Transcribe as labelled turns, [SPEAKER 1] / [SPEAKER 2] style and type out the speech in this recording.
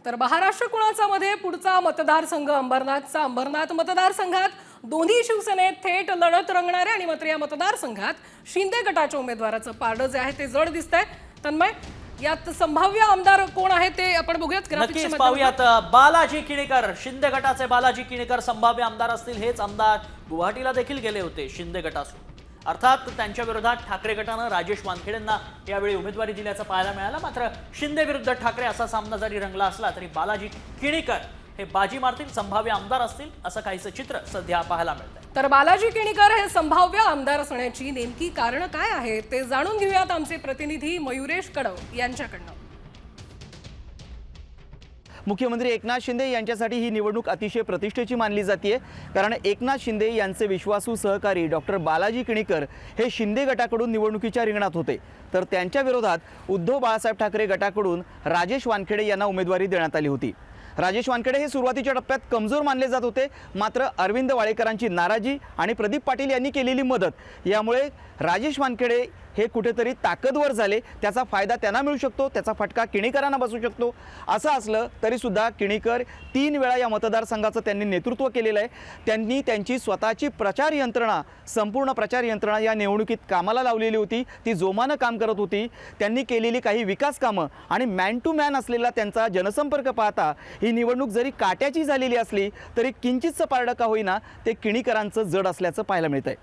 [SPEAKER 1] तर महाराष्ट्र कुणाचा मध्ये पुढचा मतदारसंघ अंबरनाथचा। अंबरनाथ मतदारसंघात दोन्ही शिवसेनेत थेट लढत रंगणार आहे आणि मात्र या मतदारसंघात शिंदे गटाच्या उमेदवाराचं पारडं जे आहे ते जड दिसतंय। तन्मय, यात संभाव्य आमदार कोण आहे ते आपण बघूयात।
[SPEAKER 2] नक्कीच पाहूयात। बालाजी किणीकर, शिंदे गटाचे बालाजी किणीकर संभाव्य आमदार असतील। हेच आमदार गुवाहाटीला देखील गेले होते शिंदे गटासून। अर्थात त्यांच्या विरोधात ठाकरे गटानं राजेश वानखेडेंना यावेळी उमेदवारी दिल्याचं पाहायला मिळालं। मात्र शिंदे विरुद्ध ठाकरे असा सामना जरी रंगला असला तरी बालाजी किणीकर हे बाजी मारतील, संभाव्य आमदार असतील असं काहीसं चित्र सध्या पाहायला मिळतंय।
[SPEAKER 1] तर बालाजी किणीकर हे संभाव्य आमदार असण्याची नेमकी कारण काय आहे ते जाणून घेऊयात आमचे प्रतिनिधी मयुरेश कडव यांच्याकडनं।
[SPEAKER 3] मुख्यमंत्री एकनाथ शिंदे यांच्यासाठी ही निवडणूक अतिशय प्रतिष्ठेची मानली जाते, कारण एकनाथ शिंदे यांचे विश्वासू सहकारी डॉक्टर बालाजी किणीकर हे शिंदे गटाकडून निवडणुकीच्या रिंगणात होते। तर त्यांच्या विरोधात उद्धव बाळासाहेब ठाकरे गटाकडून राजेश वानखेडे यांना उमेदवारी देण्यात आली होती। राजेश वानखेडे हे सुरुवातीच्या टप्प्यात कमजोर मानले जात होते, मात्र अरविंद वाळेकरांची नाराजी आणि प्रदीप पाटील यांनी केलेली मदत यामुळे राजेश वानखेडे हे कुठेतरी ताकदवर झाले। त्याचा फायदा त्यांना मिळू शकतो, त्याचा फटका किणीकरांना बसू शकतो। असं असलं तरी सुद्धा किणीकर 3 वेळा या मतदारसंघाचं त्यांनी नेतृत्व केलेलं आहे। त्यांनी त्यांची स्वतःची प्रचार यंत्रणा, संपूर्ण प्रचार यंत्रणा या निवडणुकीत कामाला लावलेली होती, ती जोमानं काम करत होती। त्यांनी केलेली काही विकास कामं आणि मॅन टू मॅन असलेला त्यांचा जनसंपर्क पाहता ही निवडणूक जरी काट्याची झालेली असली तरी किंचितचं पारडं का होईना ते किणीकरांचं जड असल्याचं पाहायला मिळतंय।